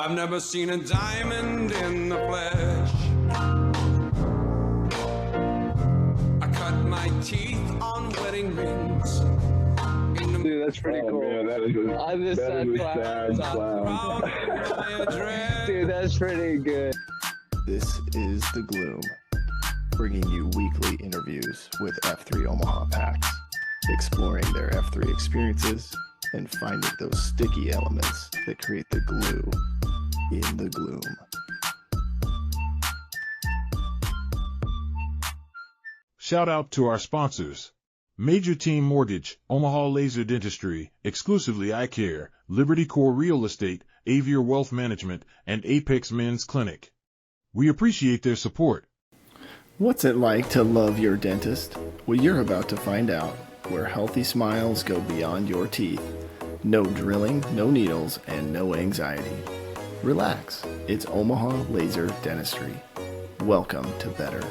I've never seen a diamond in the flesh. I cut my teeth on wedding rings. Dude, that's pretty cool. Man, that is a sad clown. Dude, that's pretty good. This is The Glue-OOM, bringing you weekly interviews with F3 Omaha packs, exploring their F3 experiences and finding those sticky elements that create the glue in the gloom. Shout out to our sponsors. Major Team Mortgage, Omaha Laser Dentistry, Exclusively Eye Care, Liberty Core Real Estate, Avier Wealth Management, and Apex Men's Clinic. We appreciate their support. What's it like to love your dentist? Well, you're about to find out, where healthy smiles go beyond your teeth. No drilling, no needles, and no anxiety. Relax, it's Omaha Laser Dentistry. Welcome to better.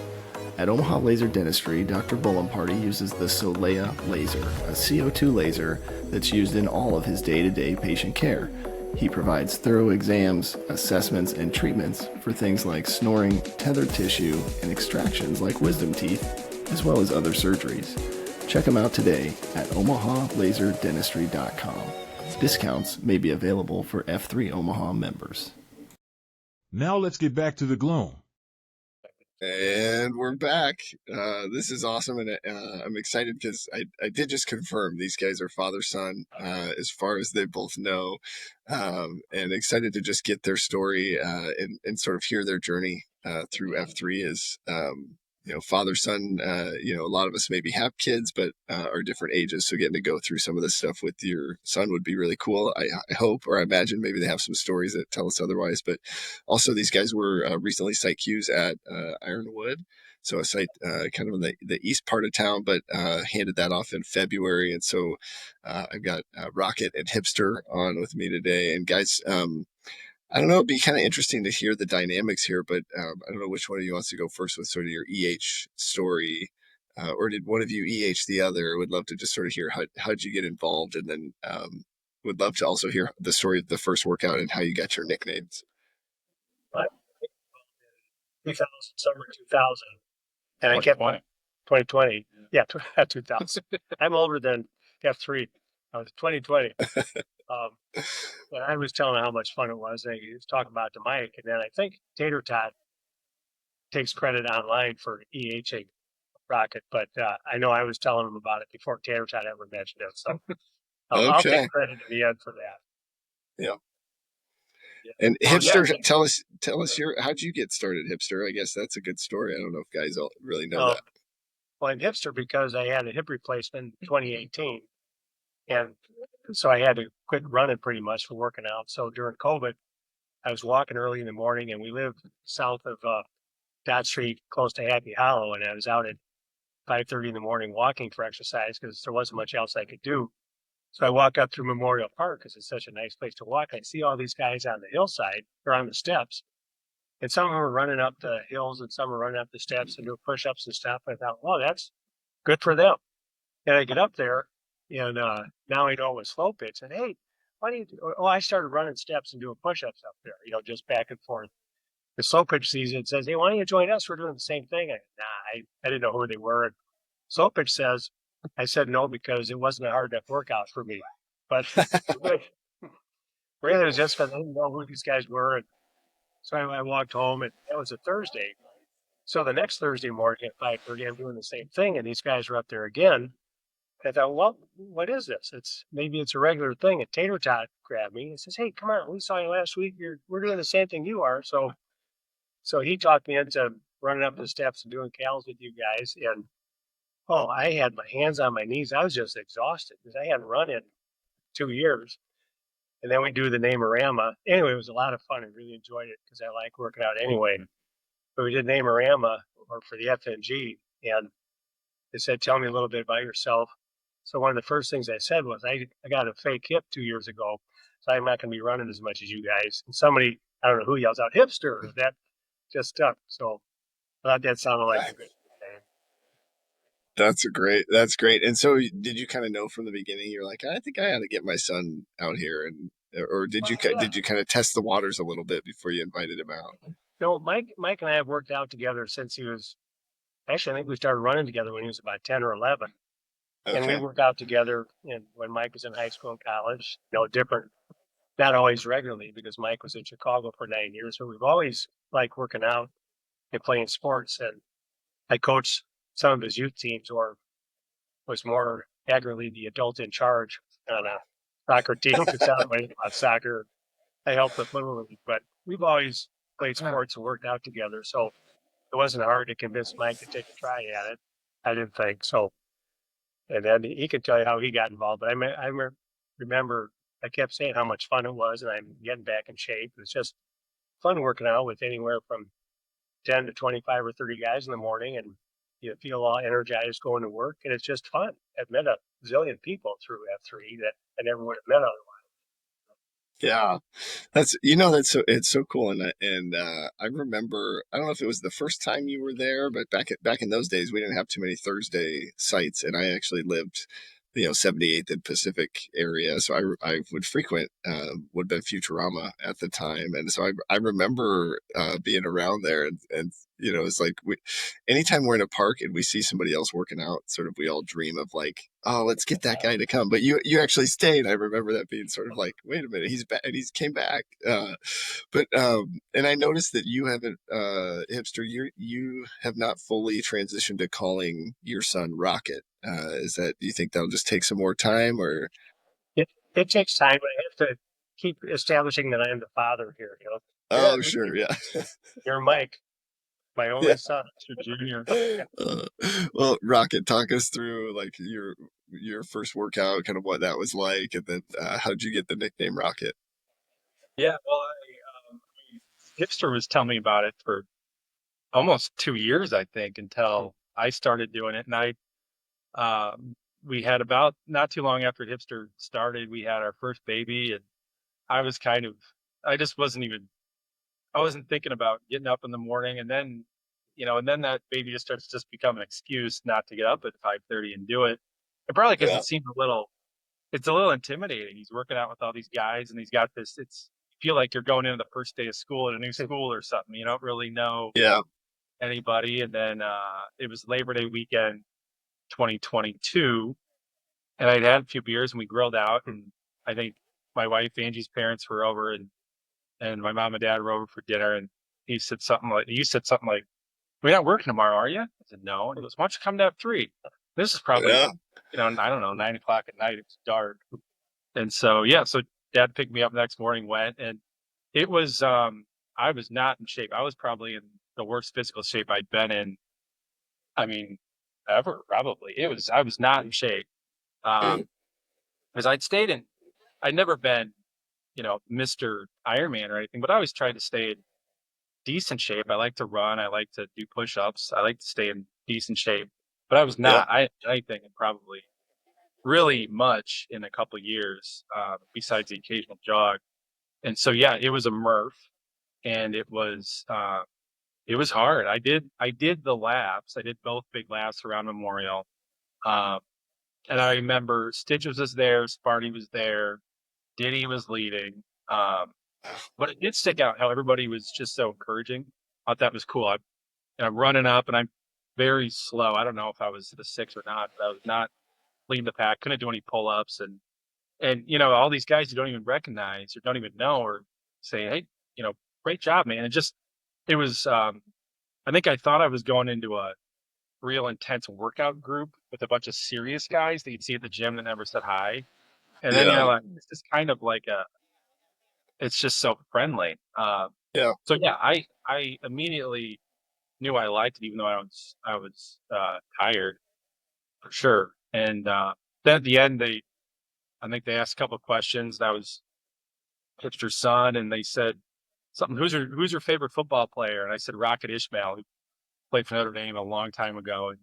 At Omaha Laser Dentistry, Dr. Bullenparty uses the Solea laser, a CO2 laser that's used in all of his day-to-day patient care. He provides thorough exams, assessments, and treatments for things like snoring, tethered tissue, and extractions like wisdom teeth, as well as other surgeries. Check him out today at omahalaserdentistry.com. Discounts may be available for F3 Omaha members. Now let's get back to the gloom. And we're back. This is awesome, and I'm excited because I did just confirm these guys are father-son as far as they both know, and excited to just get their story and sort of hear their journey through F3 as father-son. A lot of us maybe have kids, but are different ages, so getting to go through some of this stuff with your son would be really cool. I hope, or I imagine maybe they have some stories that tell us otherwise, but also these guys were recently site Qs at Ironwood, so a site kind of in the east part of town, but handed that off in February. And so I've got Rocket and Hipster on with me today. And guys, I don't know, it'd be kind of interesting to hear the dynamics here, but I don't know which one of you wants to go first with sort of your EH story, or did one of you EH the other? Would love to just sort of hear how'd you get involved, and then would love to also hear the story of the first workout and how you got your nicknames. 2000, summer 2000, and I kept my 2020. Yeah, 2000. I'm older than F3. I was 2020. But I was telling how much fun it was. And he was talking about the mic, and then I think Tater Tot takes credit online for EHing Rocket, but I know I was telling him about it before Tater Tot ever mentioned it. So I'll take credit in the end for that. Yeah. And Hipster, tell us how'd you get started, Hipster? I guess that's a good story. I don't know if guys all really know that. Well, I'm Hipster because I had a hip replacement in 2018. And so I had to quit running pretty much for working out. So during COVID, I was walking early in the morning, and we lived south of Dodge Street, close to Happy Hollow. And I was out at 5:30 in the morning walking for exercise because there wasn't much else I could do. So I walk up through Memorial Park because it's such a nice place to walk. I see all these guys on the hillside or on the steps. And some of them were running up the hills and some were running up the steps and doing push-ups and stuff. I thought, well, that's good for them. And I get up there. And now I know it was slow pitch. And hey, why do you do? Oh, I started running steps and doing push-ups up there, just back and forth. The slow pitch season says, hey, why don't you join us? We're doing the same thing. I didn't know who they were. And slow pitch says, I said no because it wasn't a hard enough workout for me. But really, it was just because I didn't know who these guys were. And so I walked home, and it was a Thursday. So the next Thursday morning at 5:30, I'm doing the same thing, and these guys are up there again. I thought, well, what is this? Maybe it's a regular thing. And Tater Tot grabbed me and says, hey, come on, we saw you last week. We're doing the same thing you are. So he talked me into running up the steps and doing cals with you guys. And I had my hands on my knees. I was just exhausted because I hadn't run in 2 years. And then we do the Namerama. Anyway, it was a lot of fun. I really enjoyed it because I like working out anyway. But we did Namerama for the FNG. And they said, tell me a little bit about yourself. So one of the first things I said was, I got a fake hip 2 years ago, so I'm not going to be running as much as you guys. And somebody, I don't know who, yells out, Hipster. That just stuck. So I thought that sounded like a good name. That's great. And so did you kind of know from the beginning, you're like, I think I ought to get my son out here or did you kind of test the waters a little bit before you invited him out? No, Mike and I have worked out together since he was actually, I think we started running together when he was about 10 or 11. And we Okay. worked out together when Mike was in high school and college, different, not always regularly because Mike was in Chicago for 9 years, but we've always liked working out and playing sports. And I coached some of his youth teams or was more accurately the adult in charge on a soccer team because I don't know anything about soccer. I helped the little league, but we've always played sports and worked out together. So it wasn't hard to convince Mike to take a try at it. I didn't think so. And then he could tell you how he got involved. But remember I kept saying how much fun it was, and I'm getting back in shape. It's just fun working out with anywhere from 10 to 25 or 30 guys in the morning, and you feel all energized going to work, and it's just fun. I've met a zillion people through F3 that I never would have met otherwise. Yeah, that's it's so cool, and I remember, I don't know if it was the first time you were there, but back in those days we didn't have too many Thursday sites, and I actually lived 78th and Pacific area, so I would frequent would have been Futurama at the time, and so I remember being around there, and it's like anytime we're in a park and we see somebody else working out, sort of we all dream of like, oh, let's get that guy to come. But you actually stayed. I remember that being sort of like, wait a minute, he's back, and he's came back. But and I noticed that you haven't, Hipster, you have not fully transitioned to calling your son Rocket. Do you think that'll just take some more time, or? It takes time, but I have to keep establishing that I am the father here. Oh, sure, yeah. You're Mike, my Yeah. only son, Mr. Junior. Well, Rocket, talk us through like your first workout, kind of what that was like, and then how did you get the nickname Rocket? Yeah, well, Hipster was telling me about it for almost 2 years, I think, until I started doing it. And we had about not too long after Hipster started, we had our first baby, and I was I just I wasn't thinking about getting up in the morning, and then, and then that baby just starts to just become an excuse not to get up at 5:30 and do it. And probably because Yeah. it's a little intimidating. He's working out with all these guys, and he's got you feel like you're going into the first day of school at a new school or something. You don't really know Yeah. anybody. And then it was Labor Day weekend 2022, and I'd had a few beers and we grilled out, and I think my wife Angie's parents were over, and my mom and dad were over for dinner, and you said something like, "We're not working tomorrow, are you?" I said, "No." And he goes, "Why don't you come down at 3?" This is probably, Yeah. I don't know, 9 o'clock at night. It's dark. And so, yeah, so dad picked me up the next morning, went, and it was, I was not in shape. I was probably in the worst physical shape I'd been in, I mean, ever, probably. I was not in shape. Because I'd never been, Mr. Ironman or anything, but I always tried to stay in decent shape. I like to run. I like to do push-ups. I like to stay in decent shape, but I was not. I hadn't done anything in probably really much in a couple of years, besides the occasional jog. And so, yeah, it was a Murph, and it was hard. I did the laps. I did both big laps around Memorial. And I remember Stitches was there, Sparty was there, Diddy was leading. But it did stick out how everybody was just so encouraging. I thought that was cool. I'm running up, and I'm very slow. I don't know if I was the six or not, but I was not leading the pack. Couldn't do any pull-ups, and all these guys you don't even recognize or don't even know or say, "Hey, great job, man." It was. I think I thought I was going into a real intense workout group with a bunch of serious guys that you'd see at the gym that never said hi, and then you're like, it's just kind of like it's just so friendly. Yeah. So yeah, I immediately knew I liked it, even though I was tired for sure. And then at the end, I think they asked a couple of questions. That was Hipster's son, and they said something. Who's your favorite football player? And I said Rocket Ishmael, who played for Notre Dame a long time ago.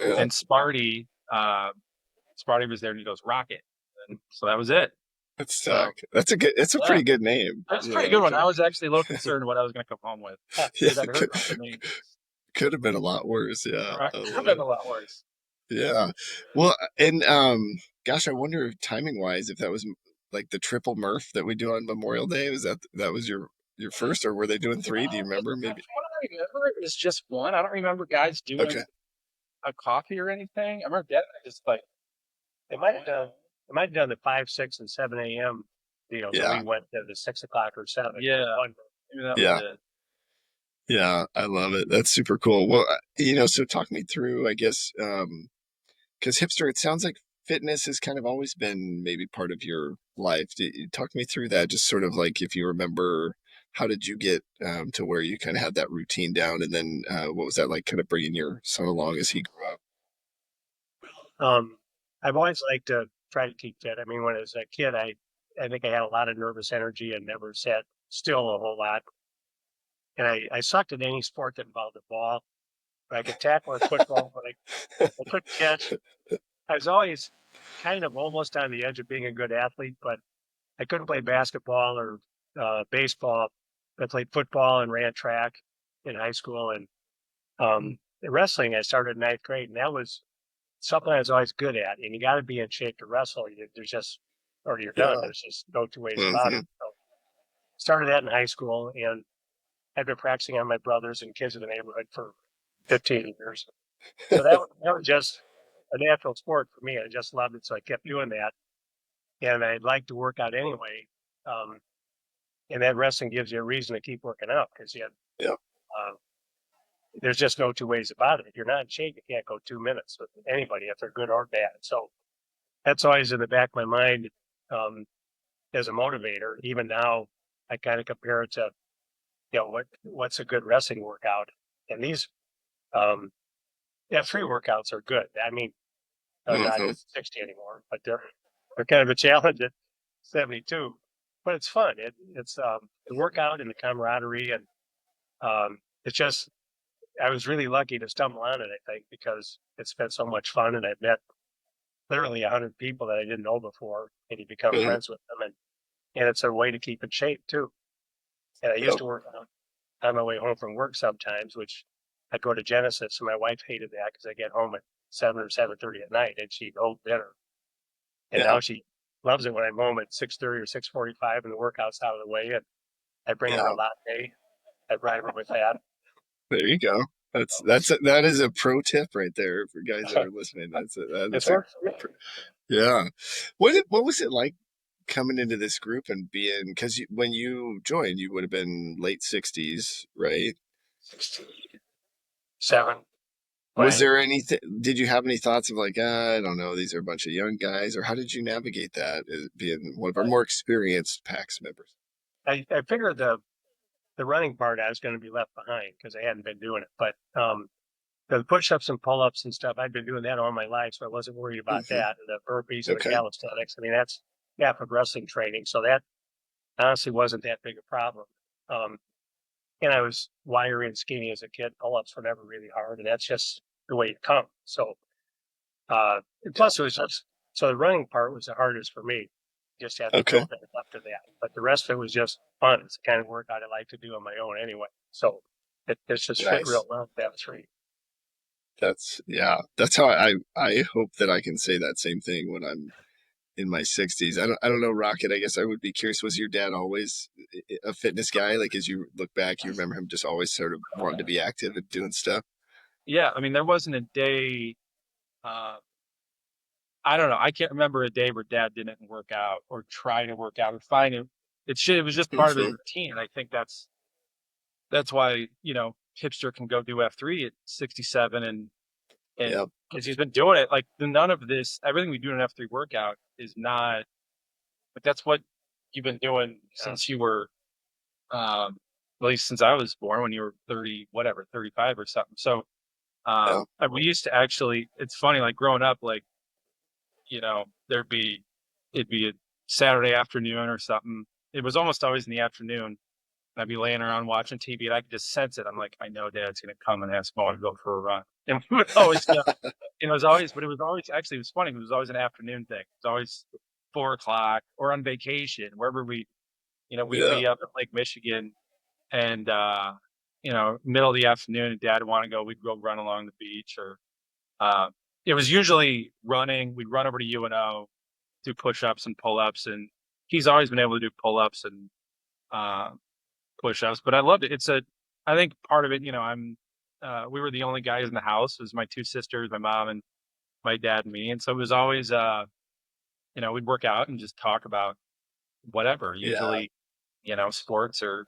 And Sparty was there, and he goes Rocket. And so that was it. That's sick. That's a good. It's a pretty good name. That's a pretty good one. I was actually a little concerned what I was going to come home with. Could have been a lot worse. Yeah. Right. Could have been a lot worse. Yeah. Well, and gosh, I wonder if timing wise, if that was like the triple Murph that we do on Memorial Day? Was that was your first, or were they doing three? Do you remember? Maybe. What I remember is just one. I don't remember guys doing Okay. a coffee or anything. I remember Dad just like, They might have done the 5, 6, and 7 a.m. deal. So Yeah. we went to the 6 o'clock or 7. yeah, maybe that Yeah. was it. Yeah, I love it. That's super cool. Well, so talk me through, I guess, because Hipster, it sounds like fitness has kind of always been maybe part of your life. Talk me through that, just sort of like if you remember, how did you get to where you kind of had that routine down, and then what was that like, kind of bringing your son along as he grew up? I've always liked to try to keep fit. I mean, when I was a kid, I think I had a lot of nervous energy and never sat still a whole lot. And I sucked at any sport that involved the ball. But I could tackle a football, but I couldn't catch. I was always kind of almost on the edge of being a good athlete, but I couldn't play basketball or baseball. I played football and ran track in high school. And wrestling, I started in 9th grade, and that was something I was always good at. And you got to be in shape to wrestle. There's just, or you're done. Yeah. There's just no two ways about Mhm. it. So started that in high school, and I've been practicing on my brothers and kids in the neighborhood for 15 years. So that was just a natural sport for me. I just loved it, so I kept doing that. And I'd like to work out anyway. And that wrestling gives you a reason to keep working out because Yeah. there's just no two ways about it. If you're not in shape, you can't go 2 minutes with anybody if they're good or bad. So that's always in the back of my mind as a motivator. Even now, I kind of compare it to, what's a good wrestling workout. And these F3 workouts are good. I mean, I'm not Mhm. 60 anymore, but they're kind of a challenge at 72. But it's fun. It's the workout and the camaraderie, and it's just I was really lucky to stumble on it. I think because it's been so much fun, and I've met literally 100 people that I didn't know before, and you become Mhm. friends with them, and it's a way to keep in shape too. And I used to work out on my way home from work sometimes, which I'd go to Genesis, and my wife hated that because I get home at 7 or 7:30 at night, and she'd hold dinner. And Yeah. now she loves it when I'm home at 6:30 or 6:45 and the workout's out of the way. And I bring her Yeah. a latte. I bribe her with that. There you go. That is a pro tip right there for guys that are listening. It's worked for me. Yeah. What was it like coming into this group and being, because when you joined, you would have been late 60s, right? 67. Was there anything, did you have any thoughts of like, I don't know, these are a bunch of young guys, or how did you navigate that as being one of our more experienced PAX members? I figured the running part I was going to be left behind because I hadn't been doing it. But the push-ups and pull-ups and stuff, I'd been doing that all my life, so I wasn't worried about Mhm. that. And the burpees and the Okay. calisthenics, I mean, that's half of wrestling training. So that honestly wasn't that big a problem. Um, and I was wiry and skinny as a kid. Pull-ups were never really hard, and that's just the way it comes. So, and plus it was just, so the running part was the hardest for me. Just had to Okay. build that up to that. But the rest of it was just fun. It's the kind of workout I like to do on my own anyway. So it's just fit Nice. real well. That's right. That's how I hope that I can say that same thing when I'm in my 60s. I don't know, Rocket. I guess I would be curious. Was your dad always a fitness guy? Like, as you look back, you remember him just always sort of wanting to be active and doing stuff? Yeah, I mean, there wasn't a day. I don't know. I can't remember a day where Dad didn't work out or try to work out or find it. It was just part of his Mhm. routine. And I think that's why Hipster can go do F3 at 67 and Yep. because he's been doing it. Like none of this, everything we do in an F3 workout is not. But that's what you've been doing since you were, at least since I was born when you were 30, whatever, 35 or something. So Yeah. we used to actually. It's funny, like growing up, like it'd be a Saturday afternoon or something. It was almost always in the afternoon. I'd be laying around watching TV and I could just sense it. I'm like, I know Dad's going to come and ask Mo to go for a run. And we would always, it was always, but it was always, actually, it was funny. It was always an afternoon thing. It was always 4 o'clock or on vacation, wherever we'd Yeah. be up in Lake Michigan and, middle of the afternoon and Dad would want to go, we'd go run along the beach or, it was usually running. We'd run over to UNO, do push-ups and pull-ups, and he's always been able to do pull-ups and push-ups, but I loved it. I think part of it, we were the only guys in the house. It was my two sisters, my mom, and my dad and me. And so it was always, we'd work out and just talk about whatever, Yeah. usually, sports or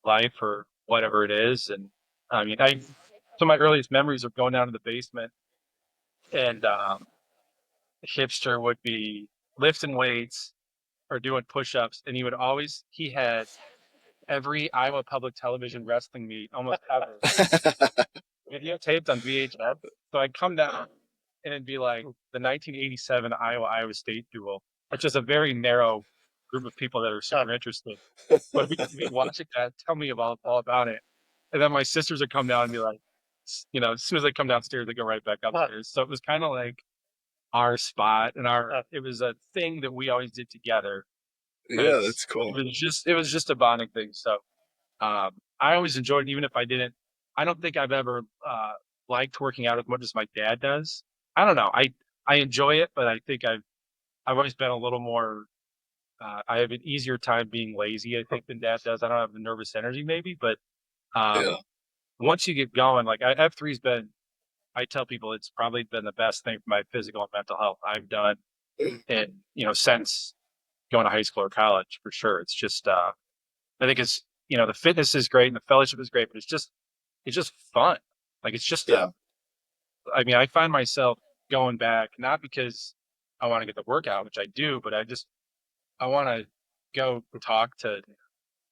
life or whatever it is. And I mean, some of my earliest memories of going down to the basement and Hipster would be lifting weights or doing push-ups. And he had every Iowa Public Television wrestling meet almost ever videotaped on VHS. So I'd come down and it'd be like the 1987 Iowa State duel, which is a very narrow group of people that are super interested. But we'd be watching that, tell me all about it. And then my sisters would come down and be like, as soon as they come downstairs, they go right back upstairs. So it was kind of like our spot and it was a thing that we always did together. Yeah, that's cool. It was just a bonding thing. So I always enjoyed it, even if I don't think I've ever liked working out as much as my dad does. I don't know. I enjoy it, but I think I've always been a little more. I have an easier time being lazy, I think, than dad does. I don't have the nervous energy, maybe, but Yeah. once you get going, like F3's been. I tell people it's probably been the best thing for my physical and mental health I've done, and since going to high school or college, for sure. It's just I think it's the fitness is great and the fellowship is great, but it's just fun. Like it's just Yeah. I mean, I find myself going back not because I want to get the workout, which I do, but I want to go talk to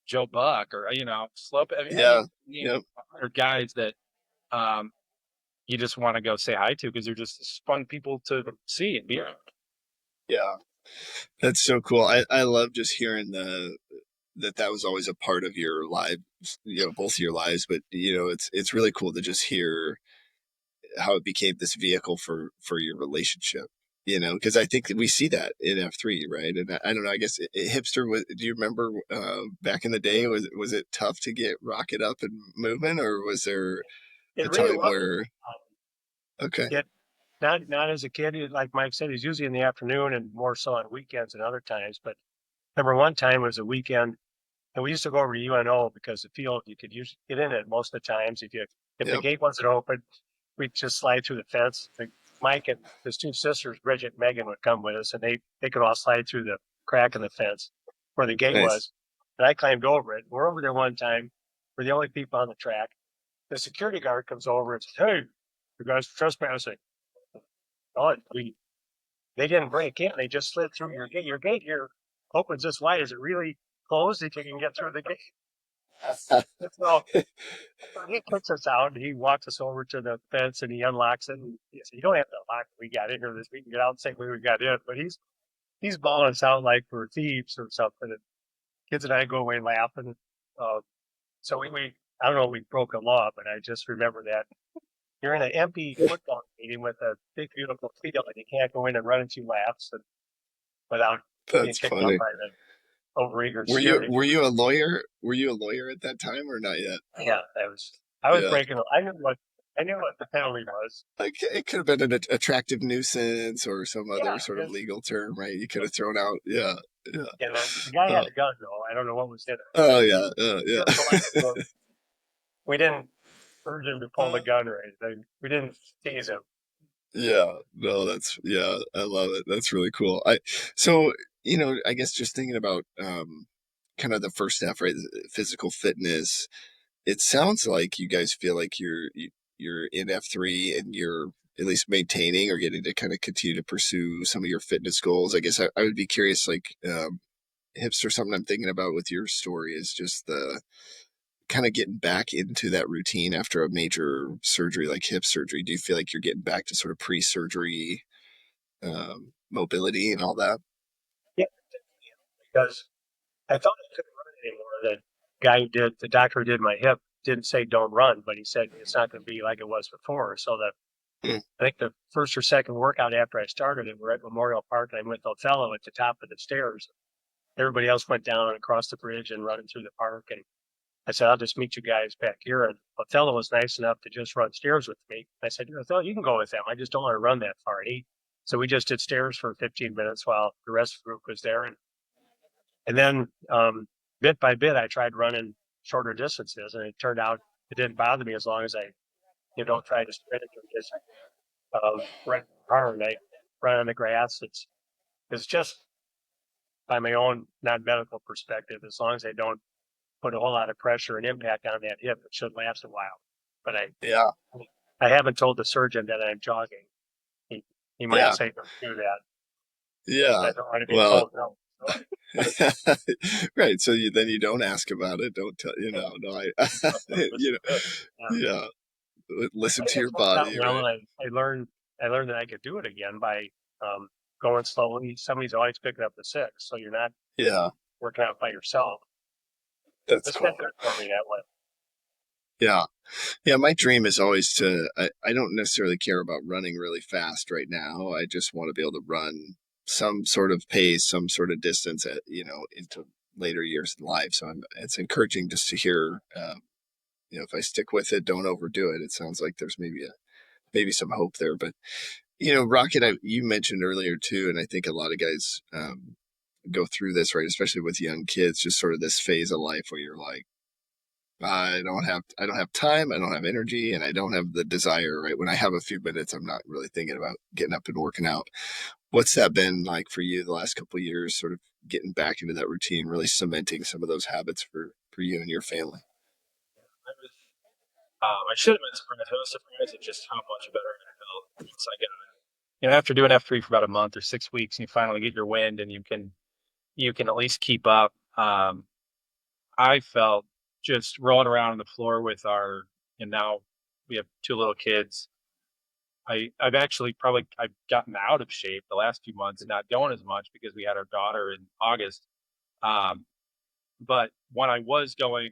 Joe Buck or Slope. I mean, Yeah. Yep. Or guys that you just want to go say hi to because they're just fun people to see and be around. Yeah. That's so cool. I love just hearing that was always a part of your lives, both of your lives, but it's really cool to just hear how it became this vehicle for your relationship, because I think that we see that in F3, right? And I don't know, I guess Hipster do you remember back in the day, was it tough to get Rocket up and moving, or was there a time where okay. Not as a kid, like Mike said, he's usually in the afternoon and more so on weekends and other times. But remember one time was a weekend and we used to go over to UNO because the field, you could usually get in it most of the times. If the gate wasn't open, we'd just slide through the fence. Mike and his two sisters, Bridget and Megan, would come with us and they could all slide through the crack in the fence where the gate was. And I climbed over it. We're over there one time. We're the only people on the track. The security guard comes over and says, "Hey, you guys trespassing." Oh, they didn't break in. They just slid through your gate. Your gate here opens this wide. Is it really closed if you can get through the gate? So he kicks us out. He walks us over to the fence and he unlocks it. And he said, "You don't have to lock it. We got in here. We can get out the same way we got in." But he's bawling us out like we're thieves or something. And kids and I go away laughing. So we I don't know if we broke a law, but I just remember that. You're in an empty football stadium with a big, beautiful field, and you can't go in and run a few laps without being That's kicked funny. out by the overeager Were security. you a lawyer? Were you a lawyer at that time or not yet? Yeah, I was breaking. I knew what the penalty was. Like it could have been an attractive nuisance or some other sort of legal term, right? You could have thrown out. Yeah. Yeah, the guy had a gun though. I don't know what was in it. Oh yeah. We didn't urge him to pull the gun or anything. We didn't tease him. Yeah, no, I love it. That's really cool. I guess just thinking about kind of the first step, right? Physical fitness. It sounds like you guys feel like you're in F3 and you're at least maintaining or getting to kind of continue to pursue some of your fitness goals. I guess I would be curious, like Hipster, something I'm thinking about with your story is just the kind of getting back into that routine after a major surgery like hip surgery. Do you feel like you're getting back to sort of pre-surgery mobility and all that? Yeah, because I thought I couldn't run anymore. The doctor who did my hip didn't say don't run, but he said it's not going to be like it was before. So I think the first or second workout after I started it, we're at Memorial Park and I'm with Othello at the top of the stairs. Everybody else went down and across the bridge and running through the park. And I said, "I'll just meet you guys back here." And Othello was nice enough to just run stairs with me. I said, "Othello, you can go with them. I just don't want to run that far." So we just did stairs for 15 minutes while the rest of the group was there. And And then bit by bit, I tried running shorter distances, and it turned out it didn't bother me as long as I don't try to sprint it or just run hard. I run on the grass. It's just by my own non-medical perspective, as long as I don't put a whole lot of pressure and impact on that hip, it should last a while. But Yeah. I haven't told the surgeon that I'm jogging. He might Yeah. say don't do that. Yeah. I don't want to be Well, told no. right. So then you don't ask about it. Don't tell, no, you know, yeah. Listen to your It's worked out body, well, right? and I learned that I could do it again by going slowly. Somebody's always picking up the six, so you're not Yeah. working out by yourself. That's It's cool. been good for me that way. Yeah. Yeah. My dream is always I don't necessarily care about running really fast right now. I just want to be able to run some sort of pace, some sort of distance into later years in life. So it's encouraging just to hear, if I stick with it, don't overdo it. It sounds like there's maybe some hope there, but Rocket, you mentioned earlier too, and I think a lot of guys go through this, right? Especially with young kids, just sort of this phase of life where you're like, I don't have time, I don't have energy, and I don't have the desire, right? When I have a few minutes, I'm not really thinking about getting up and working out. What's that been like for you the last couple of years, sort of getting back into that routine, really cementing some of those habits for you and your family? I should have been surprised. I was surprised at just how much better I felt once I got it. After doing F3 for about a month or 6 weeks, you finally get your wind and you can at least keep up. I felt just rolling around on the floor with and now we have two little kids. I've actually I've gotten out of shape the last few months and not going as much because we had our daughter in August. Um, but when I was going,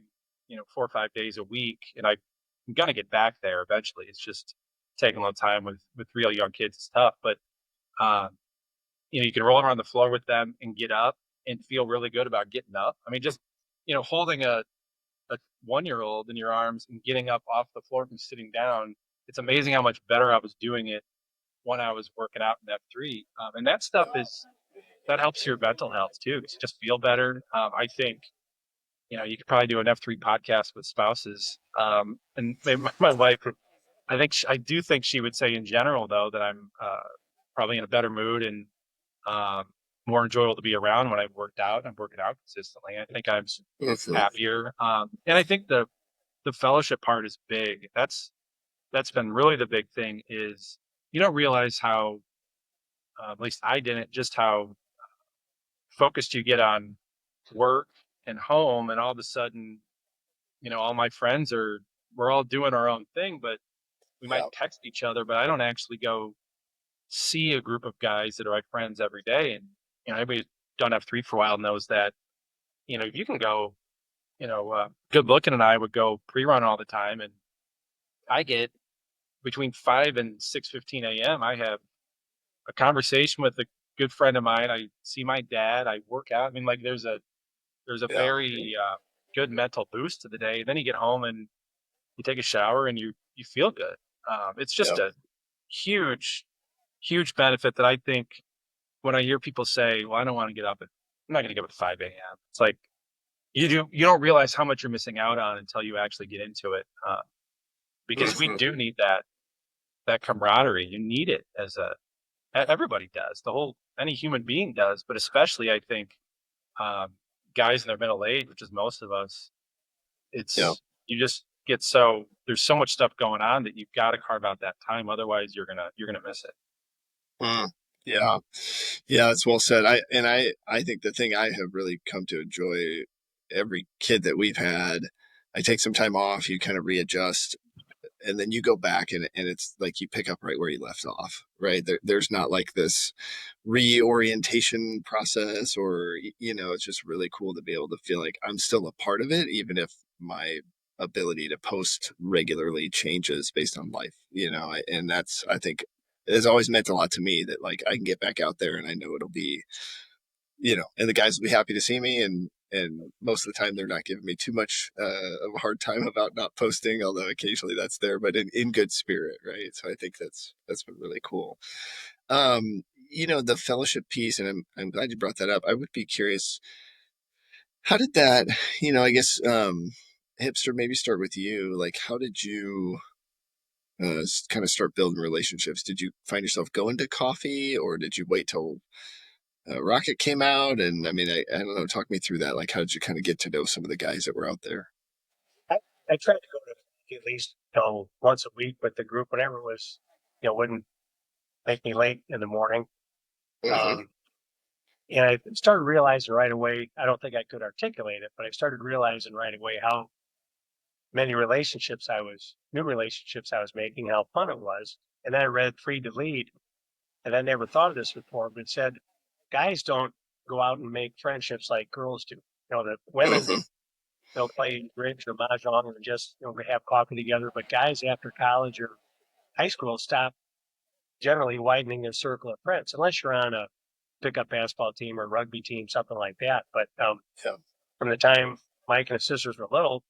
4 or 5 days a week, and I'm gonna get back there eventually. It's just taking a little time with real young kids. It's tough, but um, you can roll around the floor with them and get up and feel really good about getting up. I mean, just holding a 1-year-old in your arms and getting up off the floor from sitting down. It's amazing how much better I was doing it when I was working out in F3. And that stuff that helps your mental health too. 'Cause you just feel better. I think, you could probably do an F3 podcast with spouses. And maybe my wife, I do think she would say in general though, that I'm probably in a better mood and um, more enjoyable to be around when I've worked out. I'm working out consistently. I think I'm happier. And I think the fellowship part is big. That's been really the big thing is you don't realize how, at least I didn't, just how focused you get on work and home. And all of a sudden, all my friends we're all doing our own thing, but we might text each other, but I don't actually go see a group of guys that are my friends every day. And, everybody done F3 for a while knows that, you can go, Good Looking and I would go pre-run all the time. And I get between 5 and 6:15 a.m. I have a conversation with a good friend of mine. I see my dad. I work out. I mean, like there's a very good mental boost to the day. Then you get home and you take a shower and you feel good. It's just a huge, huge benefit that I think when I hear people say, "Well, I don't want to get up I'm not going to get up at 5 a.m." It's like you don't realize how much you're missing out on until you actually get into it. Because we do need that camaraderie. You need it everybody does. Any human being does, but especially I think um, guys in their middle age, which is most of us. You just get there's so much stuff going on that you've got to carve out that time. Otherwise, you're gonna miss it. Mm, yeah. Yeah, it's well said. I think the thing I have really come to enjoy every kid that we've had, I take some time off, you kind of readjust, and then you go back and it's like you pick up right where you left off, right? There's not like this reorientation process or, it's just really cool to be able to feel like I'm still a part of it, even if my ability to post regularly changes based on life, and that's, I think, it's always meant a lot to me that like I can get back out there and I know it'll be, and the guys will be happy to see me, and most of the time they're not giving me too much of a hard time about not posting, although occasionally that's there, but in good spirit, right? So I think that's been really cool. The fellowship piece, and I'm glad you brought that up. I would be curious, How did that, I guess, Hipster, maybe start with you. Like, how did you kind of start building relationships? Did you find yourself going to coffee, or did you wait till Rocket came out? And I mean, I don't know, talk me through that. Like, how did you kind of get to know some of the guys that were out there? I, I tried to go to at least once a week with the group, whenever it was, wouldn't make me late in the morning. Hmm. Um, and I started realizing right away, I don't think I could articulate it, but I started realizing right away how many new relationships I was making, how fun it was. And then I read Free to Lead, and I never thought of this before, but it said guys don't go out and make friendships like girls do. The women, Hmm. they'll play bridge or mahjong or just have coffee together. But guys after college or high school stop generally widening their circle of friends, unless you're on a pickup basketball team or rugby team, something like that. But Yeah. from the time Mike and his sisters were little,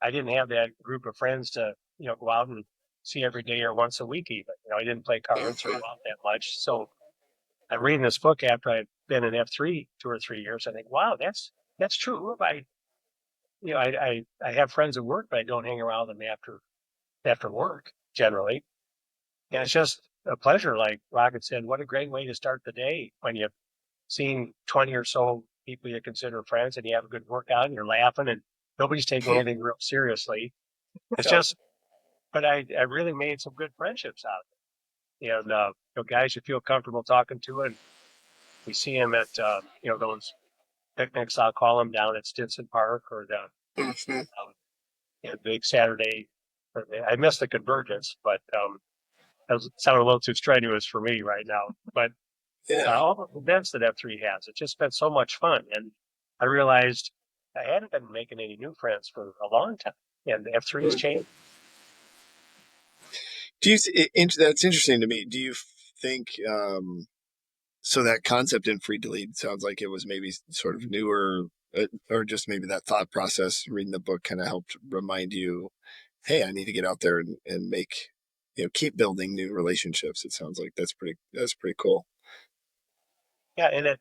I didn't have that group of friends to go out and see every day or once a week even. I didn't play cards or go out that much. So I'm reading this book after I've been in F3 2 or 3 years. I think, wow, that's true. I have friends at work, but I don't hang around them after work generally. And it's just a pleasure. Like Rocket said, what a great way to start the day when you've seen 20 or so people you consider friends and you have a good workout and you're laughing and nobody's taking anything real seriously. It's Yeah. just, but I really made some good friendships out of it. And, guys you feel comfortable talking to, and we see them at, those picnics, I'll call them, down at Stinson Park, or the Hmm. big Saturday. I missed the convergence, but that sounded a little too strenuous for me right now. But Yeah. all the events that F3 has, it's just been so much fun. And I realized I hadn't been making any new friends for a long time, and F3 has changed. Do you, that's interesting to me. Do you think, so that concept in Free to Lead sounds like it was maybe sort of newer, or just maybe that thought process, reading the book kind of helped remind you, hey, I need to get out there and make, keep building new relationships. It sounds like that's pretty cool. Yeah, and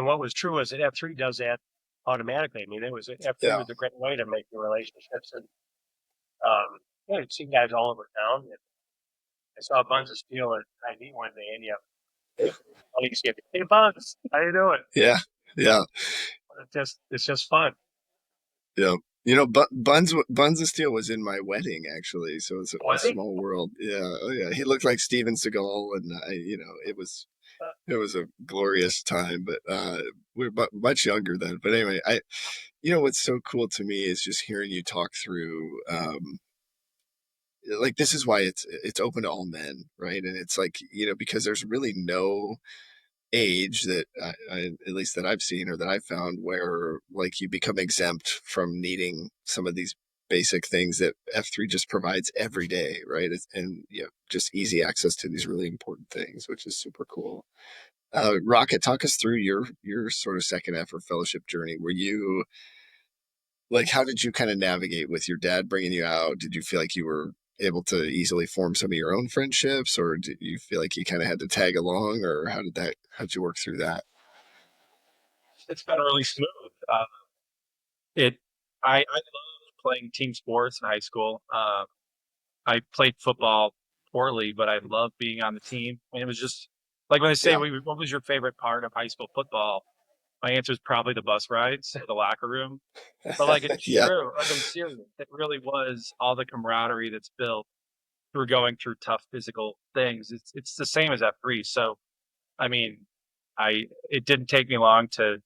what was true is that F3 does that automatically. I mean, F3 Yeah. was a great way to make new relationships, and I've seen guys all over town. And I saw Buns of Steel at ID one day, and buddies give me, "Hey Buns, how you doing?" Yeah. Yeah. It's just fun. Yeah. Buns of Steel was in my wedding actually, so it's a Was he? small world. Yeah, oh yeah, he looked like Steven Seagal, and it was a glorious time. But we were much younger then. But anyway, what's so cool to me is just hearing you talk through, like this is why it's open to all men, right? And it's like because there's really no age that at least that I've seen or that I've found where like you become exempt from needing some of these basic things that F3 just provides every day, right? And just easy access to these really important things, which is super cool. Rocket, talk us through your sort of second F or fellowship journey. Were you like, how did you kind of navigate with your dad bringing you out? Did you feel like you were able to easily form some of your own friendships, or did you feel like you kind of had to tag along, or how'd you work through that? It's been really smooth. It I loved playing team sports in high school. I played football poorly, but I loved being on the team. And it was just like when I say, Yeah. what was your favorite part of high school football? My answer is probably the bus rides, the locker room. But like it's Yeah. true, like I'm serious. It really was all the camaraderie that's built through going through tough physical things. It's the same as F3. So I mean, it didn't take me long to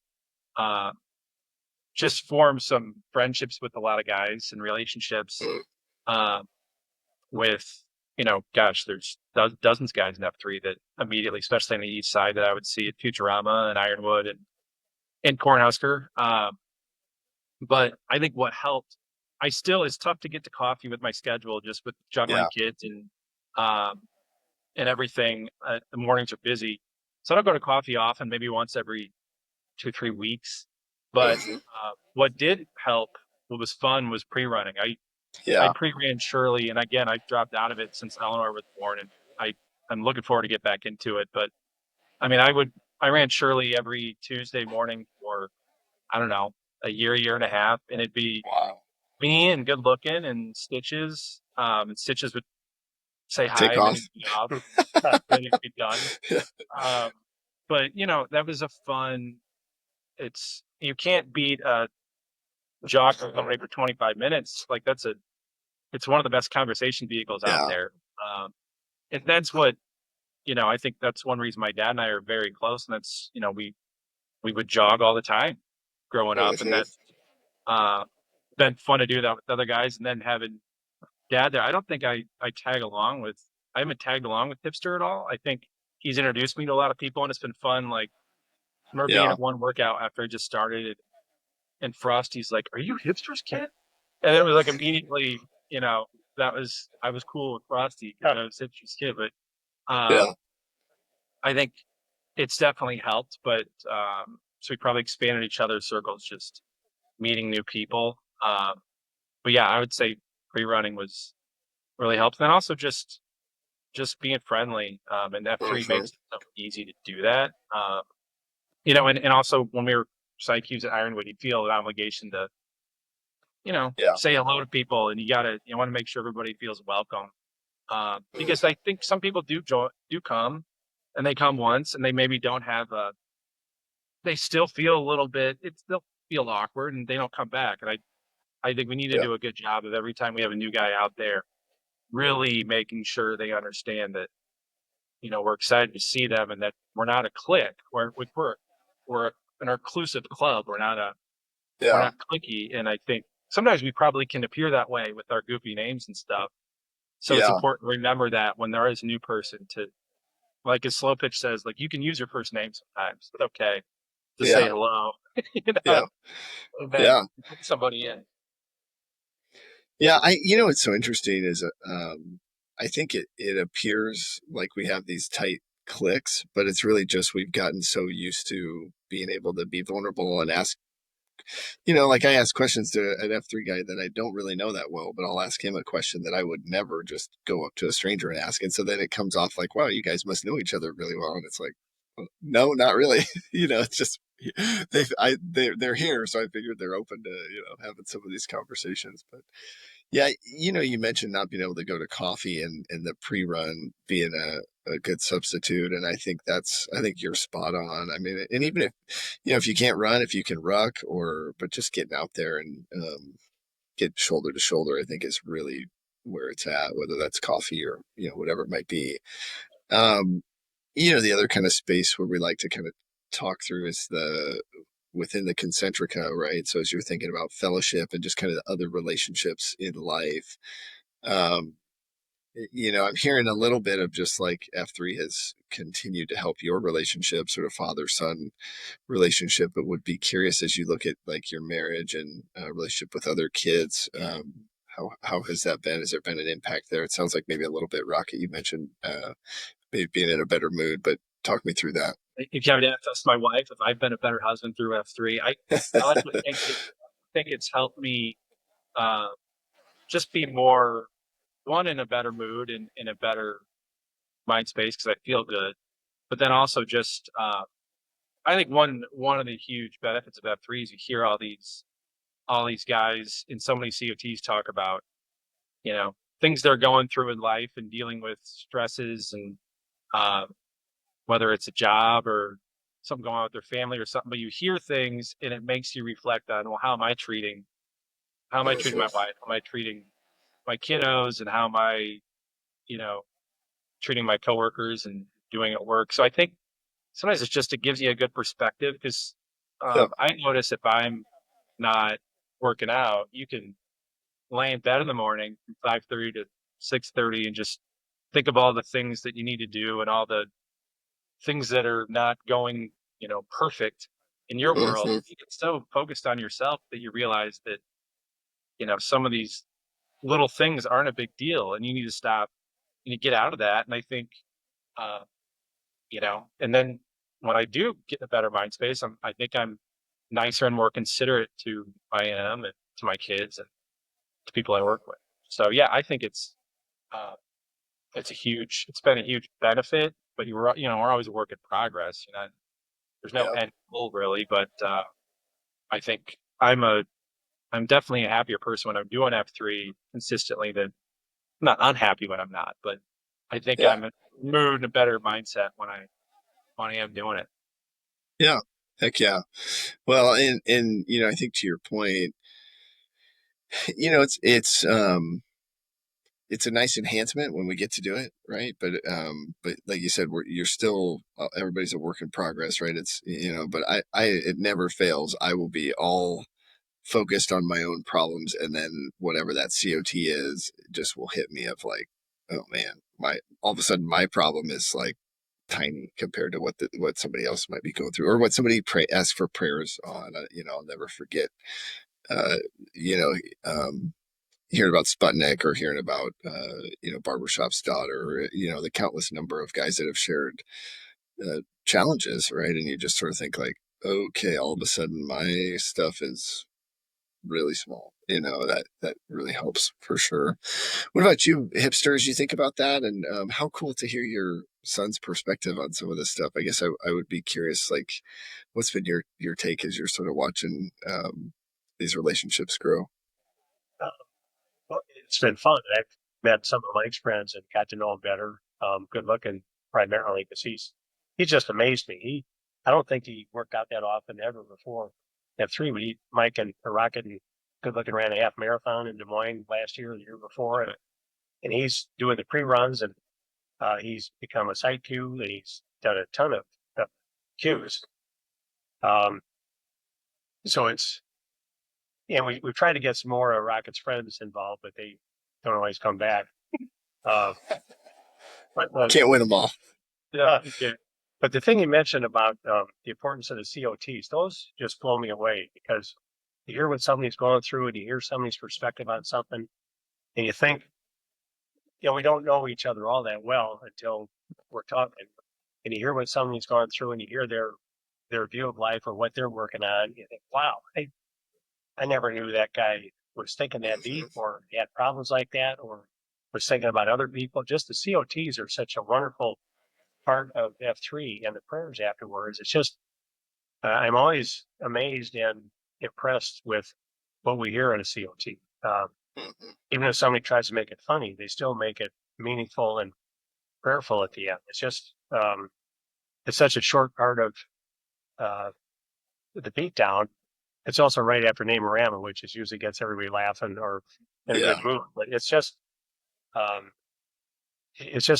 uh, just form some friendships with a lot of guys and relationships uh, with gosh, there's dozens of guys in F3 that immediately, especially on the east side, that I would see at Futurama and Ironwood and Cornhusker. But I think what helped, it's tough to get to coffee with my schedule, just with juggling Yeah. kids um, and everything. The mornings are busy, so I don't go to coffee often, maybe once every 2-3 weeks. But Mhm. what did help, what was fun, was pre-running. I Yeah. pre-ran Shirley, and again, I've dropped out of it since Eleanor was born, and I'm looking forward to get back into it. But I mean, I ran Shirley every Tuesday morning for I don't know, a year and a half, and it'd be Wow. me and good looking and Stitches. And Stitches would say hi Take and then off. he'd be off, then he'd be done. Yeah. Um, but that was a fun. You can't beat a jog away for 25 minutes. Like it's one of the best conversation vehicles out Yeah. there. And that's what, I think that's one reason my dad and I are very close. And that's, we would jog all the time growing up. And Mhm. that's uh, been fun to do that with other guys. And then having dad there, I don't think I haven't tagged along with Hipster at all. I think he's introduced me to a lot of people and it's been fun. Like, I remember being Yeah. at one workout after I just started it, and Frosty's like, "Are you Hipster's kid?" And it was like immediately, I was cool with Frosty because I was Hipster's kid. But Yeah. I think it's definitely helped. But so we probably expanded each other's circles, just meeting new people. But yeah, I would say pre-running was really helped. And also just being friendly. And F3 Mhm. makes it so easy to do that. And also when we were psych at Ironwood, you feel an obligation to, Yeah. say hello to people, and you want to make sure everybody feels welcome. Because I think some people do come, and they come once, and they maybe don't have they still feel a little bit, they'll feel awkward, and they don't come back. And I think we need to Yeah. do a good job of every time we have a new guy out there, really making sure they understand that, we're excited to see them and that we're not a clique. We're an inclusive club. We're Yeah. not cliquey. And I think sometimes we probably can appear that way with our goofy names and stuff. So it's Yeah. important to remember that when there is a new person to, like as Slow Pitch says, like you can use your first name sometimes. It's okay to say Yeah. hello, Yeah. and then Yeah. put somebody in. Yeah. What's so interesting is, I think it appears like we have these tight clicks, but it's really just we've gotten so used to being able to be vulnerable and ask, like I ask questions to an F3 guy that I don't really know that well, but I'll ask him a question that I would never just go up to a stranger and ask. And so then it comes off like, wow, you guys must know each other really well. And it's like, well, no, not really. It's just they're here, so I figured they're open to having some of these conversations. But yeah, you mentioned not being able to go to coffee and the pre-run being a good substitute. And I think you're spot on. I mean, and even if you can't run, if you can ruck but just getting out there and get shoulder to shoulder, I think is really where it's at, whether that's coffee or, whatever it might be. Um, the other kind of space where we like to kind of talk through is within the concentrica, right? So as you're thinking about fellowship and just kind of the other relationships in life, um, I'm hearing a little bit of just like F3 has continued to help your relationship, sort of father-son relationship, but would be curious as you look at like your marriage and relationship with other kids, how has that been? Has there been an impact there? It sounds like maybe a little bit, Rocket. You mentioned maybe being in a better mood, but talk me through that. If you have to ask my wife if I've been a better husband through F3, I like to think it's helped me uh, just be more in a better mood and in a better mind space because I feel good. But then also just I think one of the huge benefits of F3 is you hear all these guys in so many COTs talk about, things they're going through in life and dealing with stresses and uh, whether it's a job or something going on with their family or something, but you hear things and it makes you reflect on, well, how am I treating my wife? How am I treating my kiddos, and how am I, you know, treating my coworkers and doing at work? So I think sometimes it's just, it gives you a good perspective because Yeah. I notice if I'm not working out, you can lay in bed in the morning from 5:30 to 6:30 and just think of all the things that you need to do and all the things that are not going, perfect in your world. Mhm. You get so focused on yourself that you realize that, some of these little things aren't a big deal and you need to stop and you get out of that. And I think, uh, and then when I do get in a better mind space, I think I'm nicer and more considerate to I am and to my kids and to people I work with. So yeah, I think it's been a huge benefit, but we're always a work in progress. There's no Yeah. end goal really, but I think I'm definitely a happier person when I'm doing F3 consistently than I'm not unhappy when I'm not, but I think Yeah. I'm moved in a better mindset when I am doing it. Yeah. Heck yeah. Well, and I think to your point, it's a nice enhancement when we get to do it, right? But like you said, you're still everybody's a work in progress, right? It's but it never fails. I will be all focused on my own problems, and then whatever that COT is, just will hit me of like, oh man, my all of a sudden my problem is like tiny compared to what somebody else might be going through, or what somebody ask for prayers on. I'll never forget. Uh, you know, hearing about Sputnik or hearing about Barbershop's daughter, or the countless number of guys that have shared challenges, right? And you just sort of think like, okay, all of a sudden my stuff is really small. That really helps for sure. What about you, hipsters? You think about that, and how cool to hear your son's perspective on some of this stuff. I guess I would be curious, like, what's been your take as you're sort of watching these relationships grow? Uh, well, it's been fun. I've met some of Mike's friends and got to know him better. Good looking primarily because he's just amazed me. I don't think he worked out that often ever before. At three, Mike and Rocket and good looking ran a half marathon in Des Moines last year, the year before, and he's doing the pre-runs, and he's become a site Q, and he's done a ton of Qs. So we've tried to get some more Rocket's friends involved, but they don't always come back. Uh, Can't win them all. yeah. But the thing you mentioned about the importance of the COTs, those just blow me away because you hear what somebody's going through and you hear somebody's perspective on something, and you think, we don't know each other all that well until we're talking. And you hear what somebody's gone through and you hear their view of life or what they're working on. You think, wow, I never knew that guy was thinking that deep or had problems like that or was thinking about other people. Just the COTs are such a wonderful part of F3 and the prayers afterwards. It's just, I'm always amazed and impressed with what we hear in a COT. Even if somebody tries to make it funny, they still make it meaningful and prayerful at the end. It's just, it's such a short part of the beatdown. It's also right after Namarama, which is usually gets everybody laughing or in a good mood. But it's just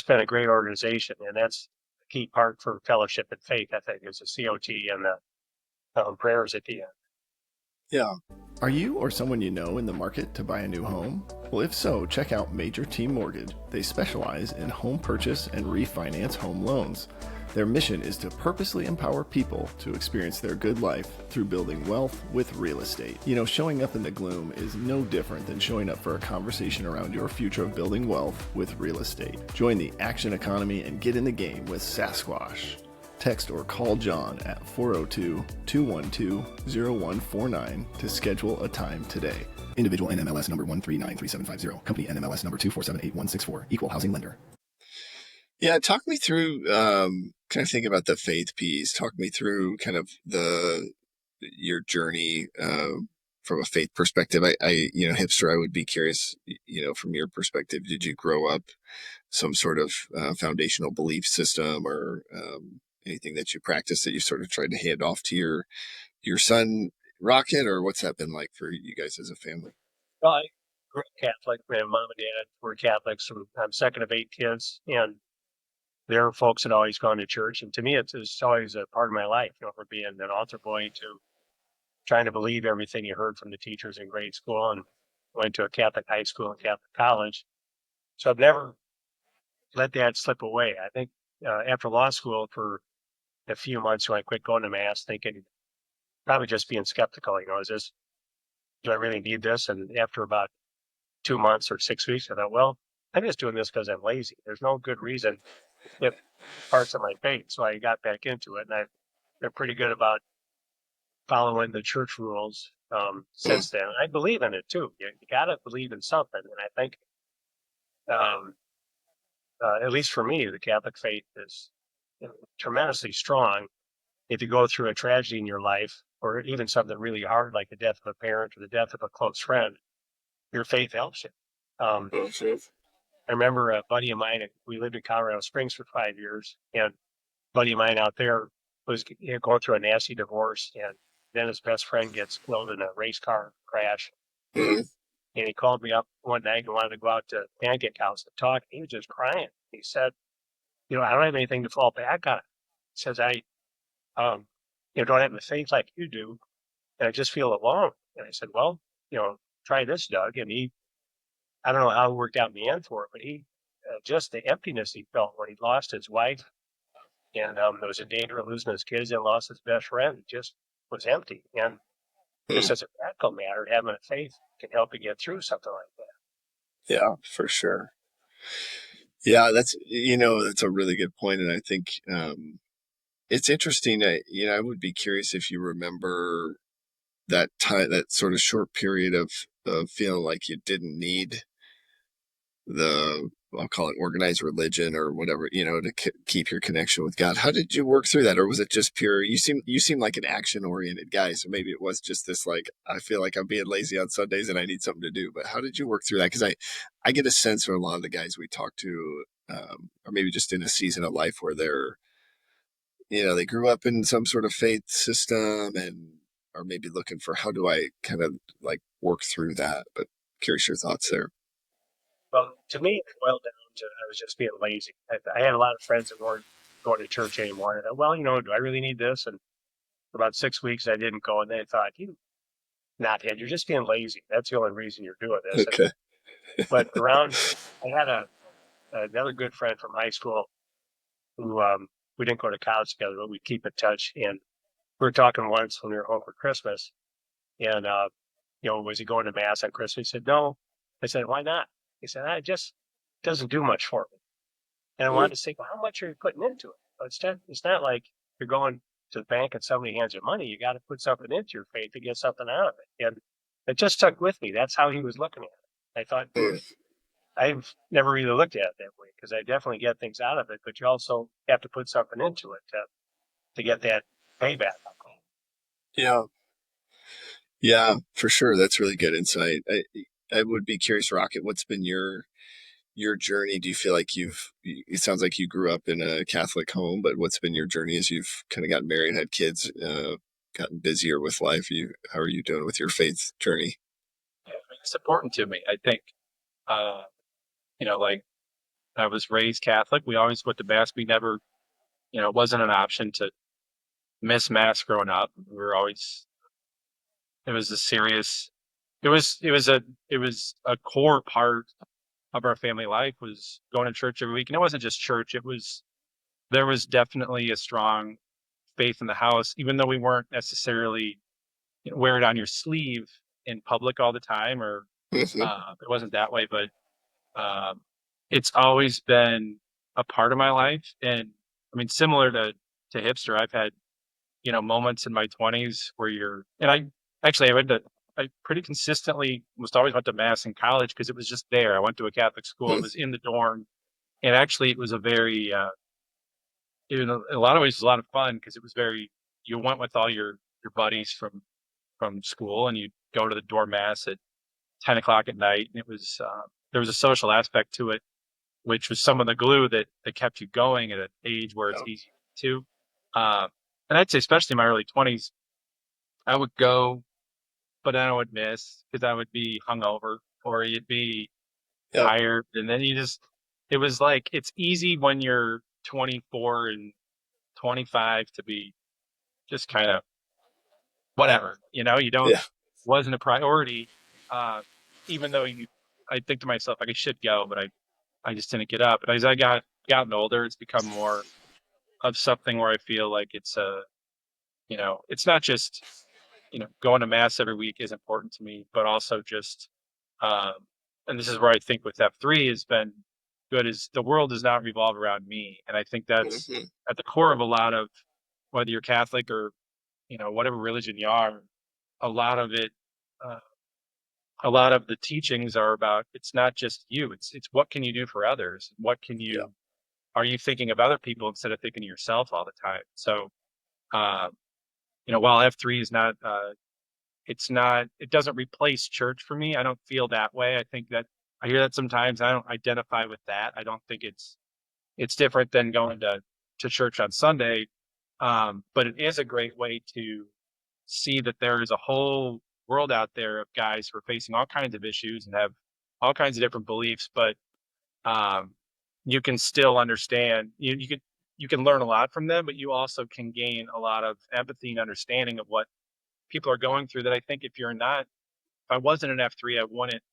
been a great organization, and that's a key part for fellowship and faith. I think is the COT and the prayers at the end. Yeah. Are you or someone you know in the market to buy a new home? Well, if so, check out Major Team Mortgage. They specialize in home purchase and refinance home loans. Their mission is to purposely empower people to experience their good life through building wealth with real estate. Showing up in the gloom is no different than showing up for a conversation around your future of building wealth with real estate. Join the action economy and get in the game with Sasquatch. Text or call John at 402-212-0149 to schedule a time today. Individual NMLS number 1393750. Company NMLS number 2478164. Equal housing lender. Yeah, talk me through kind of think about the faith piece. Talk me through kind of your journey from a faith perspective. Hipster, I would be curious, from your perspective, did you grow up some sort of foundational belief system or anything that you practice that you sort of tried to hand off to your son Rocket, or what's that been like for you guys as a family? Well, I grew up Catholic. My mom and dad were Catholics. So I'm second of 8 kids, and their folks had always gone to church. And to me, it's always a part of my life, from being an altar boy to trying to believe everything you heard from the teachers in grade school, and went to a Catholic high school and Catholic college. So I've never let that slip away. I think after law school for a few months when I quit going to mass, thinking probably just being skeptical, do I really need this? And after about 2 months or 6 weeks, I thought, well, I'm just doing this because I'm lazy. There's no good reason to skip parts of my faith. So I got back into it, and I've been pretty good about following the church rules since then. I believe in it too. You got to believe in something. And I think, at least for me, the Catholic faith is tremendously strong. If you go through a tragedy in your life, or even something really hard like the death of a parent or the death of a close friend, your faith helps you. I remember a buddy of mine, we lived in Colorado Springs for 5 years, and a buddy of mine out there was going through a nasty divorce, and then his best friend gets killed in a race car crash. Mhm. And he called me up one night and wanted to go out to Pancake House and talk. He was just crying. He said, I don't have anything to fall back on. He says, I, don't have the faith like you do, and I just feel alone. And I said, well, try this, Doug. And I don't know how it worked out in the end for it, but just the emptiness he felt when he lost his wife and there was a danger of losing his kids and lost his best friend. He just was empty. And just as a practical matter, having a faith can help you get through something like that. Yeah, for sure. Yeah, that's a really good point, and I think it's interesting. I would be curious if you remember that time, that sort of short period of feeling like you didn't need I'll call it organized religion or whatever, to keep your connection with God. How did you work through that? Or was it just pure, you seem like an action oriented guy. So maybe it was just this, like, I feel like I'm being lazy on Sundays and I need something to do, but how did you work through that? Cause I get a sense from a lot of the guys we talk to, or maybe just in a season of life where they grew up in some sort of faith system and are maybe looking for, how do I kind of like work through that? But curious your thoughts there. Well, to me, it boiled down to I was just being lazy. I had a lot of friends that weren't going to church anymore. And I thought, well, do I really need this? And for about 6 weeks, I didn't go. And they thought, not yet. You're just being lazy. That's the only reason you're doing this. Okay. But I had another good friend from high school who we didn't go to college together, but we keep in touch. And we were talking once when we were home for Christmas. And, was he going to mass on Christmas? He said, no. I said, why not? He said, it just doesn't do much for me. And I wanted to say, well, how much are you putting into it? Well, it's not like you're going to the bank and somebody hands you money. You got to put something into your faith to get something out of it. And it just stuck with me. That's how he was looking at it. I thought, I've never really looked at it that way because I definitely get things out of it, but you also have to put something into it to get that payback. Yeah. Yeah, for sure. That's really good insight. I would be curious, Rocket, what's been your journey? Do you feel like it sounds like you grew up in a Catholic home, but what's been your journey as you've kind of gotten married, had kids, gotten busier with life? How are you doing with your faith journey? Yeah, it's important to me. I think, like I was raised Catholic. We always went to mass. We never, it wasn't an option to miss mass growing up. We were always, it was a core part of our family life was going to church every week. And it wasn't just church. There was definitely a strong faith in the house, even though we weren't necessarily wear it on your sleeve in public all the time, or it wasn't that way, but it's always been a part of my life. And I mean, similar to Hipster, I've had, moments in my 20s where I pretty consistently always went to mass in college because it was just there. I went to a Catholic school. It was in the dorm. And actually it was a very, in a lot of ways, it was a lot of fun because it was you went with all your buddies from school and you go to the dorm mass at 10 o'clock at night. And it was, there was a social aspect to it, which was some of the glue that kept you going at an age where it's easy to. And I'd say, especially in my early 20s, I would go, but then I would miss because I would be hungover or you'd be tired. And then it was like, it's easy when you're 24 and 25 to be just kind of whatever, you don't, wasn't a priority. Even though I think to myself, like I should go, but I just didn't get up. But as I gotten older, it's become more of something where I feel like it's it's not just, going to mass every week is important to me, but also just, and this is where I think with F3 has been good, is the world does not revolve around me. And I think that's at the core of a lot of, whether you're Catholic or, whatever religion you are, a lot of it, a lot of the teachings are about, it's not just you, it's what can you do for others? What can you, are you thinking of other people instead of thinking of yourself all the time? So, while F3 is not, it doesn't replace church for me. I don't feel that way. I think that I hear that sometimes. I don't identify with that. I don't think it's different than going to church on Sunday. But it is a great way to see that there is a whole world out there of guys who are facing all kinds of issues and have all kinds of different beliefs, but you can still understand. You can learn a lot from them, but you also can gain a lot of empathy and understanding of what people are going through. That I think if I wasn't an F3, I wouldn't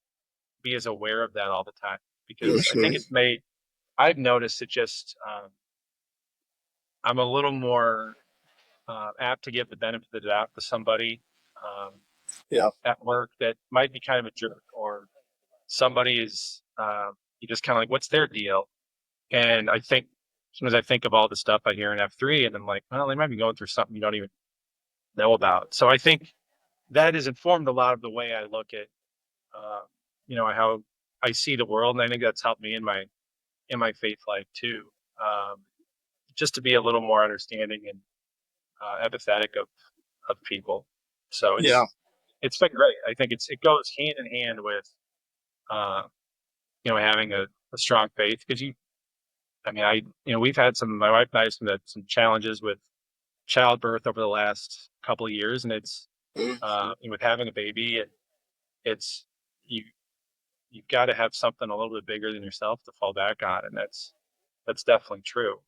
be as aware of that all the time, because I think I've noticed it just, I'm a little more apt to give the benefit of the doubt to somebody Yeah. at work that might be kind of a jerk, or somebody is, you just kind of like, what's their deal? And I think sometimes I think of all the stuff I hear in F3, and I'm like, well, they might be going through something you don't even know about. So I think that has informed a lot of the way I look at, how I see the world. And I think that's helped me in my faith life too. Just to be a little more understanding and empathetic of people. So it's been great. I think it goes hand in hand with, having a strong faith, because we've had my wife and I have some challenges with childbirth over the last couple of years, and it's, with having a baby, it's, you've got to have something a little bit bigger than yourself to fall back on. And that's definitely true.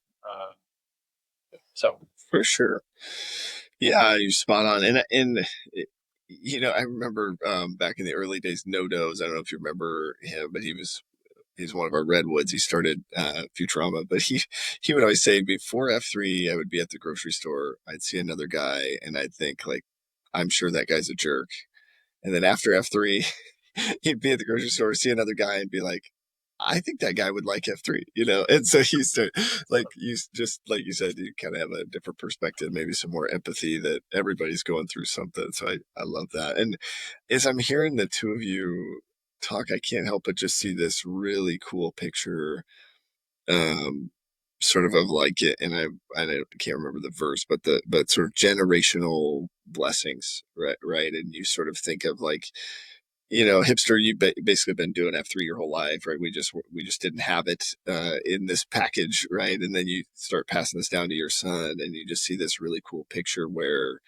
So For sure. Yeah, you're spot on. And I remember back in the early days, No Dose. I don't know if you remember him, but he's one of our redwoods. He started Futurama, but he would always say, before F3, I would be at the grocery store. I'd see another guy, and I'd think, like, I'm sure that guy's a jerk. And then after F3, he'd be at the grocery store, see another guy, and be like, I think that guy would like F3, And so he started, like, just like you said, you kind of have a different perspective, maybe some more empathy that everybody's going through something. So I love that. And as I'm hearing the two of you talk, I can't help but just see this really cool picture, sort of like it. And I can't remember the verse, but sort of generational blessings, right? And you sort of think of, like, Hipster, you've basically been doing F3 your whole life, right? We just didn't have it in this package, right? And then you start passing this down to your son, and you just see this really cool picture where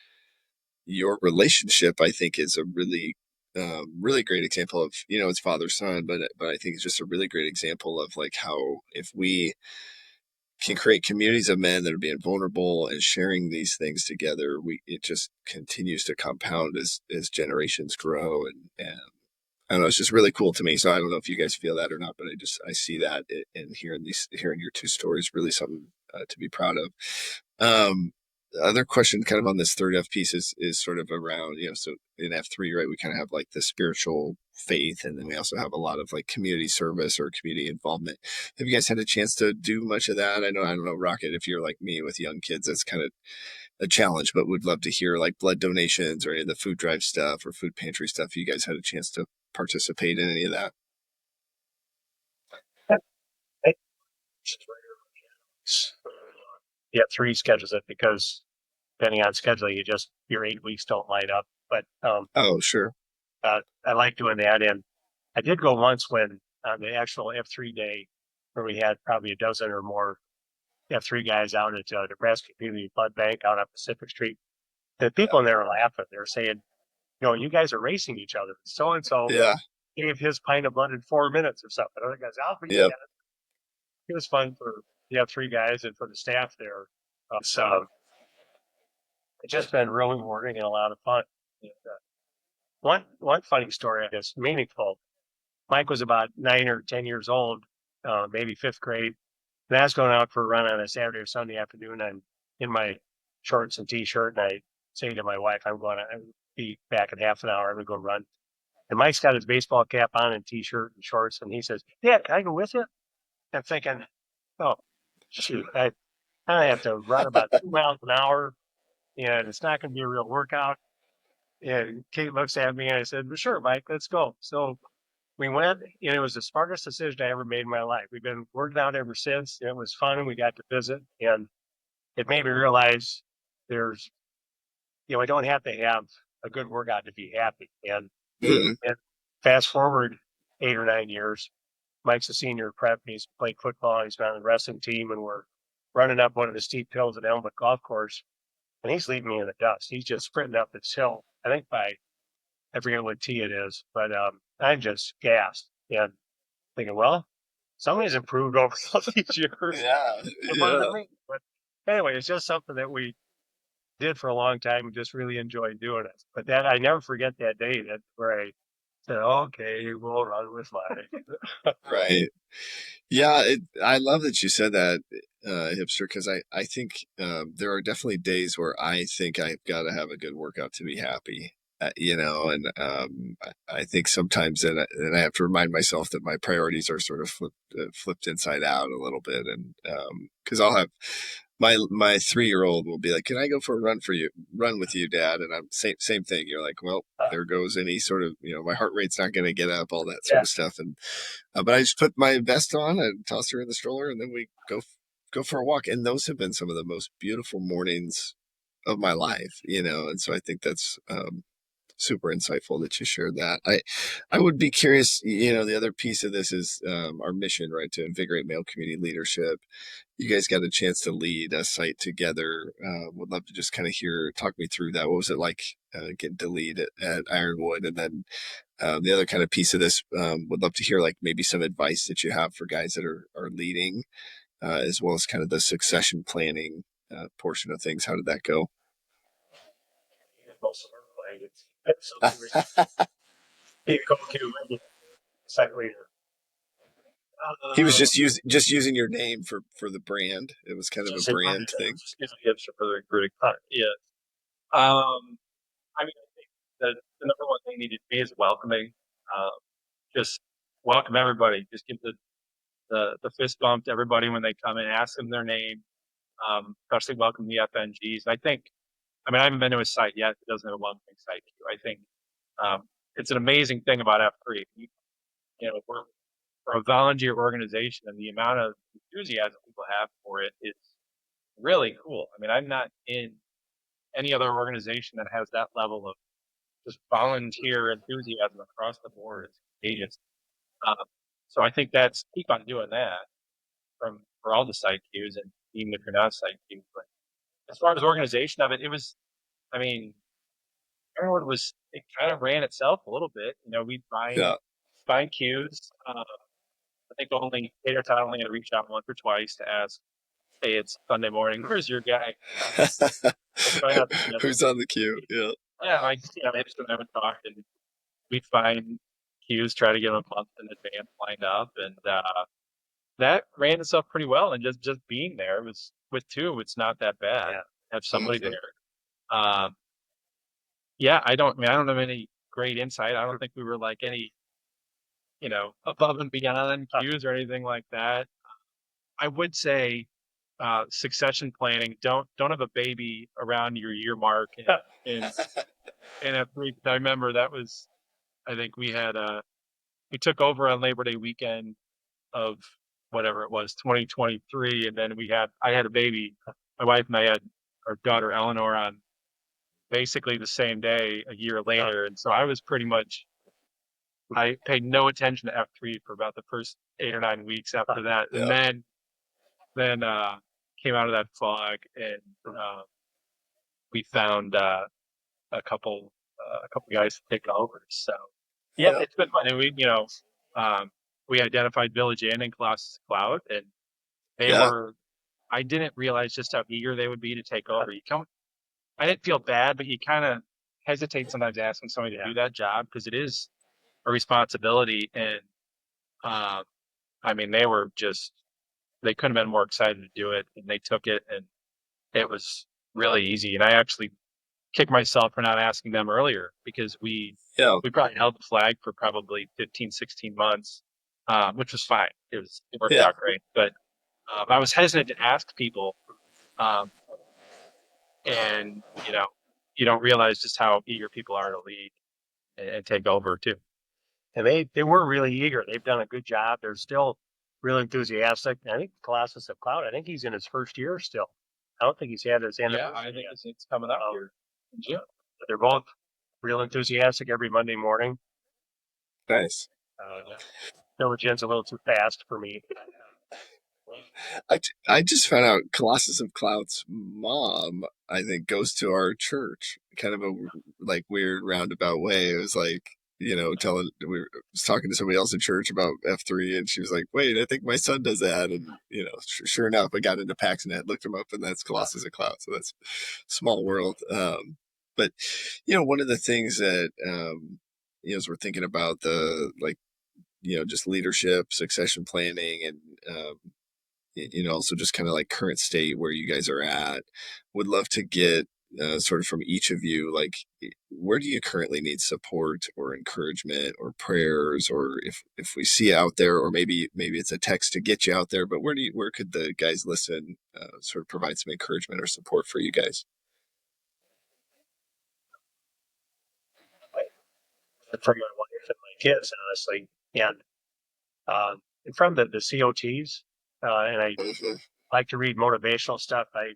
your relationship, I think, is a really, really great example of, it's father-son, but I think it's just a really great example of, like, how if we can create communities of men that are being vulnerable and sharing these things together, it just continues to compound as generations grow. And I don't know, it's just really cool to me. So I don't know if you guys feel that or not, but I see that in hearing your two stories, really something to be proud of. The other question kind of on this third F piece is sort of around, so in F3, right, we kind of have, like, the spiritual faith, and then we also have a lot of, like, community service or community involvement. Have you guys had a chance to do much of that? I don't know, Rocket, if you're like me with young kids, that's kind of a challenge, but would love to hear, like, blood donations or any of the food drive stuff or food pantry stuff. You guys had a chance to participate in any of that? Yeah, three schedules it, because depending on schedule, your 8 weeks don't light up. But Oh, sure. I like doing that. And I did go once when on the actual F3 day, where we had probably a dozen or more F3 guys out at Nebraska Community Blood Bank out on Pacific Street. The people in there were laughing. They were saying, you guys are racing each other. So and so Yeah. gave his pint of blood in 4 minutes or something. Other guys, I'll be Yep. It was fun for the F3 guys and for the staff there. So it's just been really rewarding and a lot of fun. And, one funny story, I guess, meaningful. Mike was about 9 or 10 years old, maybe fifth grade. And I was going out for a run on a Saturday or Sunday afternoon. I'm in my shorts and t-shirt, and I say to my wife, I'll be back in half an hour. I'm going to go run. And Mike's got his baseball cap on and t-shirt and shorts, and he says, Dad, can I go with you? I'm thinking, oh, shoot, I have to run about 2 miles an hour, and it's not going to be a real workout. And Kate looks at me, and I said, well, sure, Mike, let's go. So we went, and it was the smartest decision I ever made in my life. We've been working out ever since. It was fun, and we got to visit, and it made me realize there's, I don't have to have a good workout to be happy. And Mhm. fast forward 8 or 9 years, Mike's a senior prep. He's played football. He's been on the wrestling team, and we're running up one of the steep hills at Elmwood Golf Course, and he's leaving me in the dust. He's just sprinting up this hill. I think I forget what tee it is, but I'm just gassed and thinking, well, somebody's improved over all these years. Yeah, It wasn't yeah. me. But anyway, it's just something that we did for a long time and just really enjoyed doing it. But that I never forget that day where I said, okay, we'll run with mine. Right. Yeah, I love that you said that, Hipster, because I think there are definitely days where I think I've got to have a good workout to be happy, and I think sometimes and I have to remind myself that my priorities are sort of flipped inside out a little bit, and because I'll have my 3-year-old will be like, "Can I go for a run with you, Dad?" And I'm same thing. You're like, well, there goes any sort of my heart rate's not going to get up, all that sort of stuff, and but I just put my vest on and toss her in the stroller, and then we go for a walk. And those have been some of the most beautiful mornings of my life, And so I think that's super insightful that you shared that. I would be curious. The other piece of this is our mission, right, to invigorate male community leadership. You guys got a chance to lead a site together. Would love to just kind of talk me through that. What was it like getting to lead at Ironwood, and then the other kind of piece of this, would love to hear like maybe some advice that you have for guys that are leading, as well as kind of the succession planning portion of things. How did that go? Most of our playing, it's something we go to site leader. He was just using your name for the brand. It was kind of a brand thing. Just Hipster for the recruiting. Yeah. I mean, I think the number one thing needed to be is welcoming. Just welcome everybody. Just give the fist bump to everybody when they come in, ask them their name, especially welcome the FNGs. I think, I haven't been to a site yet that doesn't have a welcoming site queue. I think it's an amazing thing about F3. We're a volunteer organization, and the amount of enthusiasm people have for it is really cool. I'm not in any other organization that has that level of just volunteer enthusiasm across the board. It's contagious. So I think keep on doing that for all the site queues, and even if you're not site queues. But as far as organization of it, Brotherhood it kind of ran itself a little bit. We'd find queues. I think Tater Tot only had to reach out once or twice to ask, hey, it's Sunday morning, where's your guy? Who's on the queue? Yeah. Yeah, maybe some haven't talked, and we'd find queues, try to get them a month in advance lined up, and that ran itself pretty well. And just being there was with two, it's not that bad. Yeah. Have somebody there. I don't have any great insight. I don't think we were like any, above and beyond queues or anything like that. I would say succession planning. Don't have a baby around your year mark. And I remember that was, I think we took over on Labor Day weekend of whatever it was, 2023, and then I had a baby. My wife and I had our daughter Eleanor on basically the same day a year later, and so I was pretty much. I paid no attention to F3 for about the first 8 or 9 weeks after that, and then came out of that fog, and we found a couple guys to take over. So it's been fun. And we identified Village Inn and Colossus Cloud, and they were. I didn't realize just how eager they would be to take over. I didn't feel bad, but you kind of hesitate sometimes asking somebody to do that job because it is a responsibility. And they couldn't have been more excited to do it, and they took it, and it was really easy. And I actually kick myself for not asking them earlier, because we probably held the flag for probably 15, 16 months, which was fine. It worked out great. But I was hesitant to ask people, and you don't realize just how eager people are to lead and take over too. And they were really eager. They've done a good job. They're still real enthusiastic. I think Colossus of Cloud, I think he's in his first year still. I don't think he's had his anniversary. Yeah, I think it's coming up here. Yeah, they're both real enthusiastic every Monday morning. Nice. Jen's a little too fast for me. I just found out Colossus of Cloud's mom, I think, goes to our church. Kind of a like weird roundabout way. It was like, we was talking to somebody else in church about F3, and she was like, "Wait, I think my son does that." And sure enough, I got into PaxNet, looked him up, and that's Colossus of Cloud. So that's small world. But one of the things that as we're thinking about the just leadership, succession planning, and also just kind of like current state where you guys are at. Would love to get sort of from each of you, like, where do you currently need support or encouragement or prayers, or if we see out there, or maybe it's a text to get you out there, but where could the guys listen sort of provide some encouragement or support for you guys? From my wife and my kids, honestly, and from the COTs, and I like to read motivational stuff. I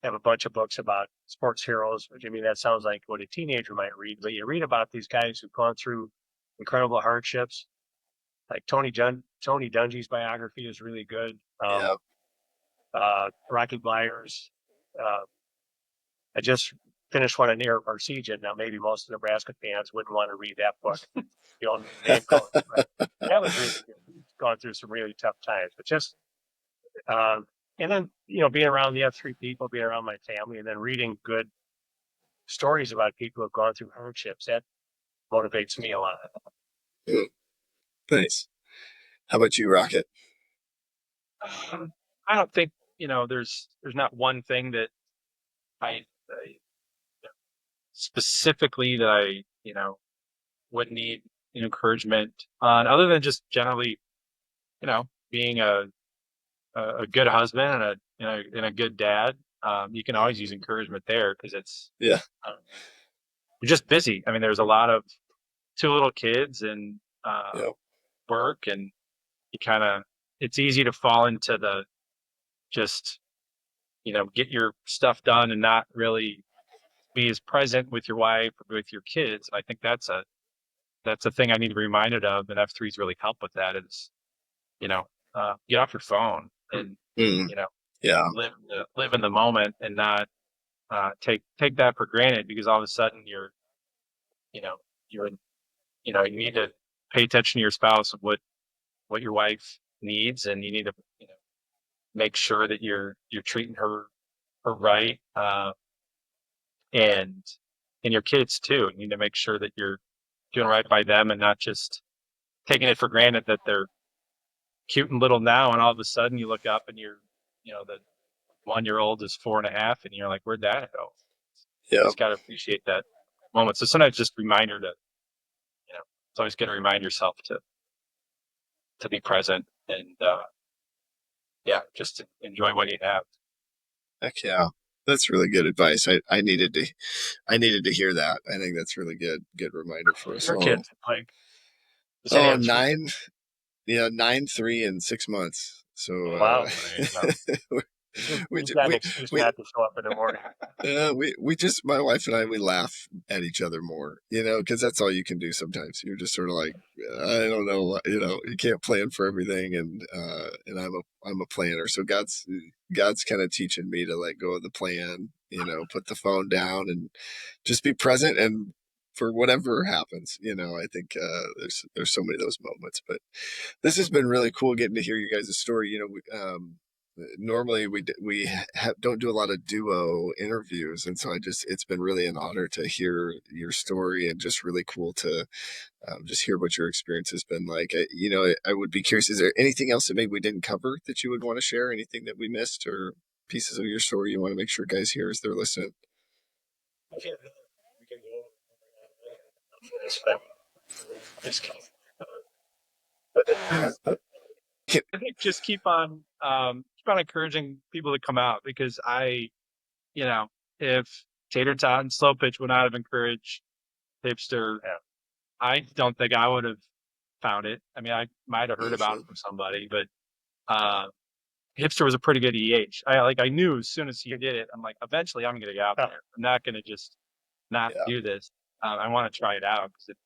have a bunch of books about sports heroes, which, I mean, that sounds like what a teenager might read, but you read about these guys who've gone through incredible hardships. Like Tony Dungy's biography is really good. Yeah. Rocky Myers. I just finished one on Air Siege. Now, maybe most of the Nebraska fans wouldn't want to read that book. Name calling, but that was really good. Gone through some really tough times, but just and then being around the F3 people, being around my family, and then reading good stories about people who have gone through hardships, that motivates me a lot. Nice. How about you, Rocket? I don't think there's not one thing that I specifically that I would need encouragement on, other than just generally being a good husband and a good dad. You can always use encouragement there because it's Yeah. You're just busy. I mean, there's a lot of 2 little kids and Yep. work, and it's easy to fall into the just get your stuff done and not really be as present with your wife or with your kids. And I think that's a thing I need to be reminded of, and F3s really help with that. Is get off your phone and Yeah. live in the moment and not take that for granted, because all of a sudden you're you need to pay attention to your spouse and what your wife needs, and you need to make sure that you're treating her right, and your kids too. You need to make sure that you're doing right by them and not just taking it for granted that they're cute and little now, and all of a sudden you look up and the 1-year-old is 4.5, and you're like, where'd that go? Yeah. You just got to appreciate that moment. So sometimes just a reminder to, it's always good to remind yourself to be present and, just to enjoy what you have. Heck yeah. That's really good advice. I needed to hear that. I think that's really good reminder for us Your all. kids, like, 9, 9, 3, and 6 months. So wow. we got an excuse not to show up in the morning. we just, my wife and I, we laugh at each other more, because that's all you can do sometimes. You're just sort of like, I don't know, you can't plan for everything, and I'm a planner, so God's kind of teaching me to let go of the plan, put the phone down and just be present, and for whatever happens, I think there's so many of those moments. But this has been really cool getting to hear you guys' story. Normally we don't do a lot of duo interviews, and so it's been really an honor to hear your story, and just really cool to just hear what your experience has been like. I would be curious, is there anything else that maybe we didn't cover that you would want to share? Anything that we missed, or pieces of your story you want to make sure guys hear as they're listening? I think just keep on encouraging people to come out, because if Tater Tot and Slow Pitch would not have encouraged Hipster, I don't think I would have found it. I mean, I might have heard about it from somebody, but Hipster was a pretty good EH. I knew as soon as he did it, I'm like, eventually I'm going to get out there. I'm not going to just not do this. I want to try it out because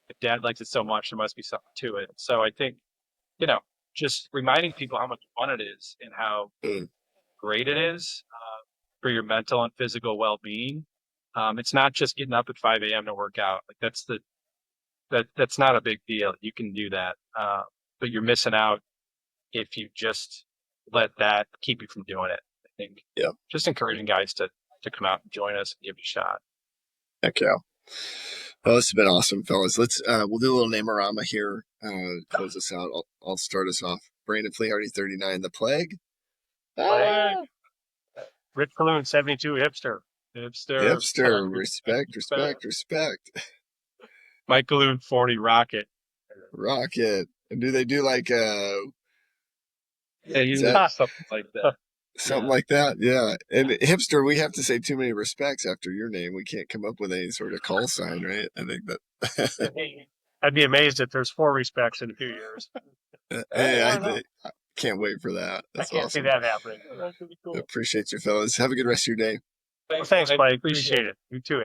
if Dad likes it so much, there must be something to it. So I think, just reminding people how much fun it is and how great it is for your mental and physical well-being. It's not just getting up at 5 a.m. to work out. Like that's not a big deal. You can do that, but you're missing out if you just let that keep you from doing it. I think. Yeah. Just encouraging guys to come out and join us and give it a shot. Heck yeah. Well, this has been awesome, fellas. Let's we'll do a little Namerama here. Close us out. I'll start us off. Brandon Flehardy, 39. The Plague. Rich Balloon, 72. Hipster. Hipster. Respect. Mike Galoon, 40. Rocket. And do they do like something like that? Something like that, yeah. And Hipster, we have to say too many respects after your name. We can't come up with any sort of call sign, right? I think that. I'd be amazed if there's 4 respects in a few years. Hey, I can't wait for that. That's I can't see that happening. Appreciate you, fellas. Have a good rest of your day. Thanks, Mike. Appreciate it. You too.